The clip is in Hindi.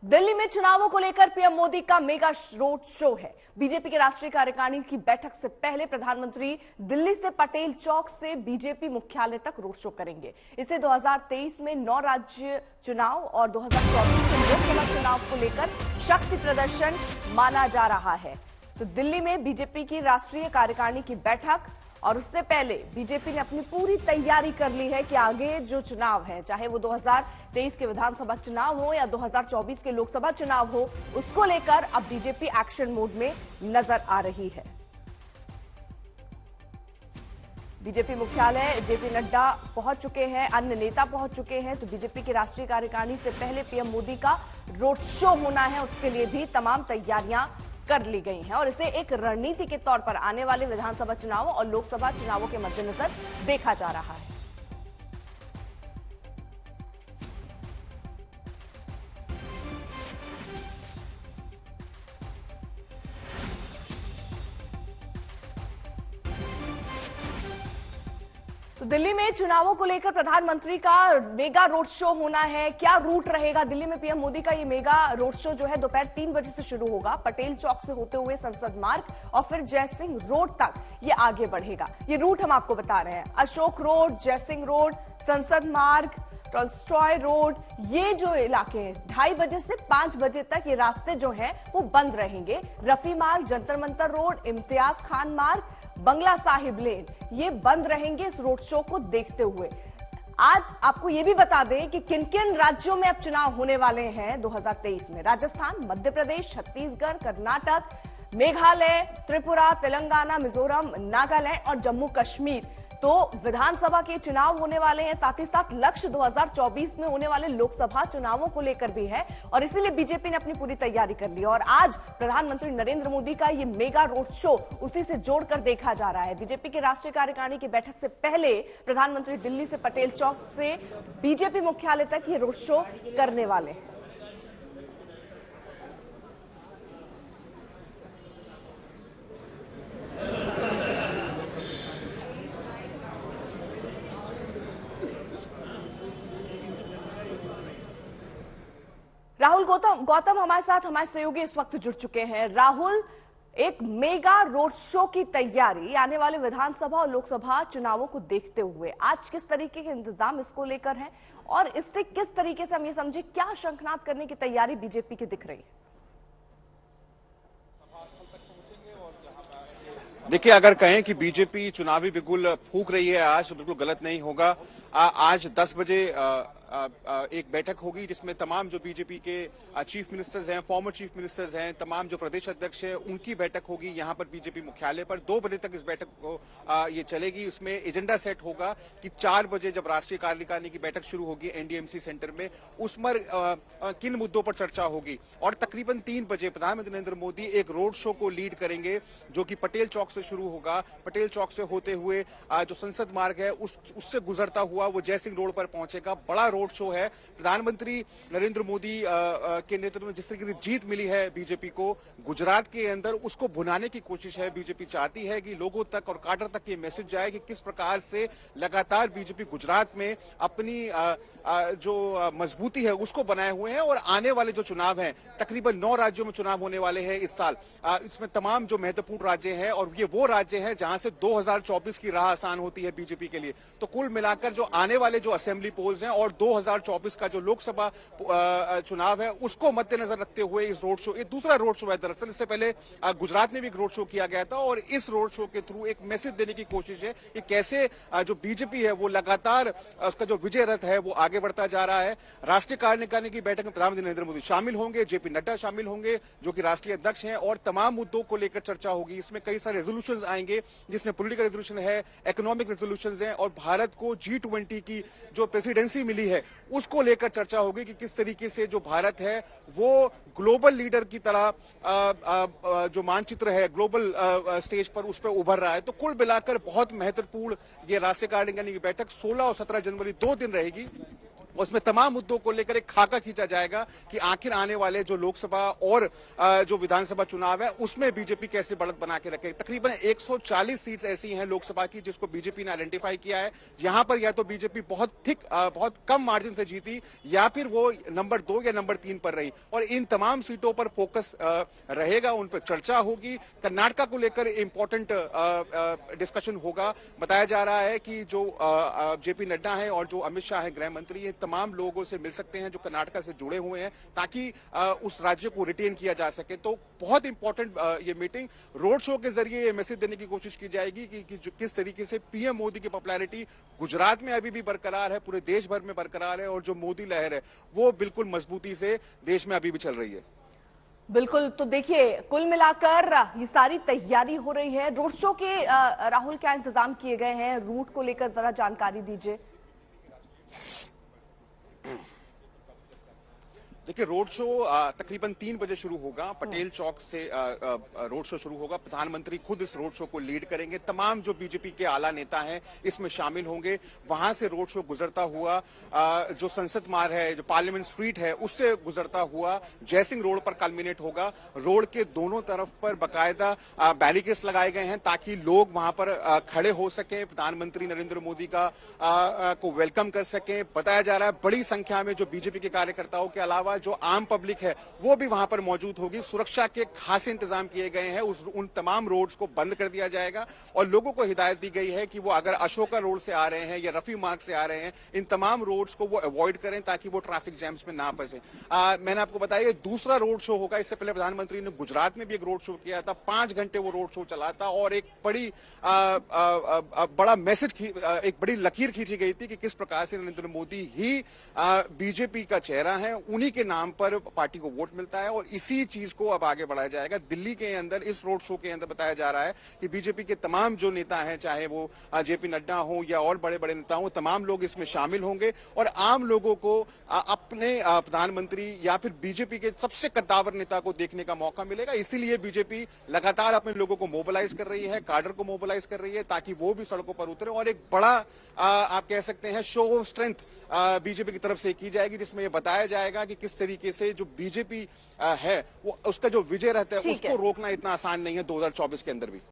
दिल्ली में चुनावों को लेकर पीएम मोदी का मेगा रोड शो है। बीजेपी के राष्ट्रीय कार्यकारिणी की बैठक से पहले प्रधानमंत्री दिल्ली से पटेल चौक से बीजेपी मुख्यालय तक रोड शो करेंगे। इसे 2023 में 9 राज्य चुनाव और 2024 के लोकसभा चुनाव को लेकर शक्ति प्रदर्शन माना जा रहा है। तो दिल्ली में बीजेपी की राष्ट्रीय कार्यकारिणी की बैठक और उससे पहले बीजेपी ने अपनी पूरी तैयारी कर ली है कि आगे जो चुनाव है, चाहे वो 2023 के विधानसभा चुनाव हो या 2024 के लोकसभा चुनाव हो, उसको लेकर अब बीजेपी एक्शन मोड में नजर आ रही है। बीजेपी मुख्यालय जेपी नड्डा पहुंच चुके हैं, अन्य नेता पहुंच चुके हैं। तो बीजेपी की राष्ट्रीय कार्यकारिणी से पहले पीएम मोदी का रोड शो होना है, उसके लिए भी तमाम तैयारियां कर ली गई हैं और इसे एक रणनीति के तौर पर आने वाले विधानसभा चुनावों और लोकसभा चुनावों के मद्देनजर देखा जा रहा है। तो दिल्ली में चुनावों को लेकर प्रधानमंत्री का मेगा रोड शो होना है। क्या रूट रहेगा दिल्ली में पीएम मोदी का? ये मेगा रोड शो जो है दोपहर 3 बजे से शुरू होगा। पटेल चौक से होते हुए संसद मार्ग और फिर जयसिंह रोड तक ये आगे बढ़ेगा। ये रूट हम आपको बता रहे हैं। अशोक रोड, जयसिंह रोड, संसद मार्ग, टॉलस्टॉय रोड, ये जो इलाके हैं 2:30 बजे से 5 बजे तक ये रास्ते जो हैं वो बंद रहेंगे। रफी मार्ग, जंतर मंतर रोड, इम्तियाज खान मार्ग, बंगला साहिब लेन, ये बंद रहेंगे इस रोड शो को देखते हुए। आज आपको ये भी बता दें कि किन किन राज्यों में अब चुनाव होने वाले हैं 2023 में। राजस्थान, मध्य प्रदेश, छत्तीसगढ़, कर्नाटक, मेघालय, त्रिपुरा, तेलंगाना, मिजोरम, नागालैंड और जम्मू कश्मीर। तो विधानसभा के चुनाव होने वाले हैं, साथ ही साथ लक्ष्य 2024 में होने वाले लोकसभा चुनावों को लेकर भी है और इसीलिए बीजेपी ने अपनी पूरी तैयारी कर ली। और आज प्रधानमंत्री नरेंद्र मोदी का ये मेगा रोड शो उसी से जोड़कर देखा जा रहा है। बीजेपी के राष्ट्रीय कार्यकारिणी की बैठक से पहले प्रधानमंत्री दिल्ली से पटेल चौक से बीजेपी मुख्यालय तक ये रोड शो करने वाले हैं। राहुल गौतम हमारे साथ, हमारे सहयोगी इस वक्त जुड़ चुके हैं। राहुल, एक मेगा रोड शो की तैयारी आने वाले विधानसभा और लोकसभा चुनावों को देखते हुए आज किस तरीके के इंतजाम इसको लेकर हैं और इससे किस तरीके से हम ये समझे क्या शंखनाद करने की तैयारी बीजेपी की दिख रही है? देखिए, अगर कहें कि बीजेपी चुनावी बिगुल फूंक रही है आज, तो बिल्कुल गलत नहीं होगा। आज 10 बजे एक बैठक होगी जिसमें तमाम जो बीजेपी के चीफ मिनिस्टर्स हैं, फॉर्मर चीफ मिनिस्टर्स हैं, तमाम जो प्रदेश अध्यक्ष हैं, उनकी बैठक होगी यहाँ पर बीजेपी मुख्यालय पर। 2 बजे तक इस बैठक को ये चलेगी। इसमें एजेंडा सेट होगा कि 4 बजे जब राष्ट्रीय कार्यकारिणी की बैठक शुरू होगी एनडीएमसी सेंटर में, उस पर किन मुद्दों पर चर्चा होगी। और तकरीबन 3 बजे प्रधानमंत्री नरेंद्र मोदी एक रोड शो को लीड करेंगे जो कि पटेल चौक से शुरू होगा। पटेल चौक से होते हुए जो संसद मार्ग है उससे गुजरता हुआ वो जयसिंह रोड पर पहुंचेगा। बड़ा रोड शो है। प्रधानमंत्री नरेंद्र मोदी के नेतृत्व में जिस तरीके से जीत मिली है बीजेपी को गुजरात के अंदर, उसको भुनाने की कोशिश है। बीजेपी चाहती है कि लोगों तक और काडर तक ये मैसेज जाए कि किस प्रकार से लगातार बीजेपी गुजरात में अपनी जो मजबूती है उसको बनाए हुए हैं। और आने वाले जो चुनाव हैं, तकरीबन 9 राज्यों में चुनाव होने वाले हैं इस साल। इसमें तमाम जो महत्वपूर्ण राज्य हैं और ये वो राज्य हैं जहां से 2024 की राह आसान होती है बीजेपी के लिए। तो कुल मिलाकर जो आने वाले जो असेंबली पोल्स हैं और 2024 का जो लोकसभा चुनाव है उसको मद्देनजर रखते हुए इस रोड शो, ये दूसरा रोड शो है। दरअसल इससे पहले गुजरात में भी एक रोड शो किया गया था और इस रोड शो के थ्रू एक मैसेज देने की कोशिश है कि कैसे जो बीजेपी है वो लगातार उसका जो विजय रथ है वो आगे बढ़ता जा रहा है। राष्ट्रीय कार्यकारिणी की बैठक में प्रधानमंत्री नरेंद्र मोदी शामिल होंगे, जेपी नड्डा शामिल होंगे जो कि राष्ट्रीय अध्यक्ष हैं, और तमाम मुद्दों को लेकर चर्चा होगी। इसमें कई सारे रेजोल्यूशन आएंगे जिसमें पॉलिटिकल रेजोल्यूशन है, इकोनॉमिक रेजोल्यूशन है और भारत को G20 की जो प्रेसिडेंसी मिली है उसको लेकर चर्चा होगी कि किस तरीके से जो भारत है वो ग्लोबल लीडर की तरह जो मानचित्र है ग्लोबल स्टेज पर उस पर उभर रहा है। तो कुल मिलाकर बहुत महत्वपूर्ण ये राष्ट्रीय कार्यकारिणी की बैठक 16 और 17 जनवरी 2 दिन रहेगी। उसमें तमाम मुद्दों को लेकर एक खाका खींचा जाएगा कि आखिर आने वाले जो लोकसभा और जो विधानसभा चुनाव है उसमें बीजेपी कैसे बढ़त बना के रखे। तकरीबन 140 सीट्स ऐसी हैं लोकसभा की जिसको बीजेपी ने आइडेंटिफाई किया है, यहां पर या तो बीजेपी बहुत कम मार्जिन से जीती या फिर वो नंबर 2 या नंबर 3 पर रही, और इन तमाम सीटों पर फोकस रहेगा, उन पर चर्चा होगी। कर्नाटका को लेकर इंपॉर्टेंट डिस्कशन होगा। बताया जा रहा है कि जो जेपी नड्डा है और जो अमित शाह है गृह मंत्री, ये तमाम लोगों से मिल सकते हैं जो कर्नाटका से जुड़े हुए हैं ताकि उस राज्य को रिटेन किया जा सके। तो बहुत इंपॉर्टेंट ये मीटिंग, रोड शो के जरिए ये मैसेज देने की कोशिश की जाएगी कि किस तरीके से पीएम मोदी की पॉपुलैरिटी गुजरात में अभी भी बरकरार है, पूरे देश भर में बरकरार है, और जो मोदी लहर है वो बिल्कुल मजबूती से देश में अभी भी चल रही है। बिल्कुल, तो देखिए कुल मिलाकर ये सारी तैयारी हो रही है। रोड शो के राहुल क्या इंतजाम किए गए हैं, रूट को लेकर जरा जानकारी दीजिए। देखिए, रोड शो तकरीबन 3 बजे शुरू होगा। पटेल चौक से रोड शो शुरू होगा। प्रधानमंत्री खुद इस रोड शो को लीड करेंगे। तमाम जो बीजेपी के आला नेता हैं इसमें शामिल होंगे। वहां से रोड शो गुजरता हुआ जो संसद मार्ग है, जो पार्लियामेंट स्ट्रीट है, उससे गुजरता हुआ जयसिंह रोड पर कल्मिनेट होगा। रोड के दोनों तरफ पर बाकायदा बैरिकेड्स लगाए गए हैं ताकि लोग वहां पर खड़े हो सकें, प्रधानमंत्री नरेंद्र मोदी को वेलकम कर सकें। बताया जा रहा है बड़ी संख्या में जो बीजेपी के कार्यकर्ताओं के अलावा जो आम पब्लिक है वो भी वहां पर मौजूद होगी। सुरक्षा के खासे इंतजाम किए गए हैं। उन तमाम रोड्स को बंद कर दिया जाएगा और लोगों को हिदायत दी गई है कि वो अगर अशोका रोड से आ रहे हैं या रफी मार्ग से आ रहे हैं, इन तमाम रोड्स को वो अवॉइड करें ताकि वो ट्रैफिक जैम्स में ना फंसे। मैंने आपको बताया दूसरा रोड शो होगा। इससे पहले प्रधानमंत्री ने गुजरात में भी एक रोड शो किया था। 5 घंटे वो रोड शो चला था और एक बड़ा मैसेज, एक बड़ी लकीर खींची गई थी कि किस प्रकार से नरेंद्र मोदी ही बीजेपी का चेहरा है, उन्हीं के नाम पर पार्टी को वोट मिलता है, और इसी चीज को अब आगे बढ़ाया जाएगा। दिल्ली के अंदर इस रोड शो के अंदर बताया जा रहा है कि बीजेपी के तमाम जो नेता हैं, चाहे वो जेपी नड्डा हो या और बड़े बड़े नेता हो, तमाम लोग इसमें शामिल होंगे और आम लोगों को अपने प्रधानमंत्री या फिर बीजेपी के सबसे कद्दावर नेता को देखने का मौका मिलेगा। इसीलिए बीजेपी लगातार अपने लोगों को मोबिलाइज कर रही है, काडर को मोबिलाइज कर रही है ताकि वो भी सड़कों पर उतरे, और एक बड़ा आप कह सकते हैं शो ऑफ स्ट्रेंथ बीजेपी की तरफ से की जाएगी, जिसमें यह बताया जाएगा कि किस तरीके से जो बीजेपी है वो उसका जो विजय रहता है उसको रोकना इतना आसान नहीं है 2024 के अंदर भी।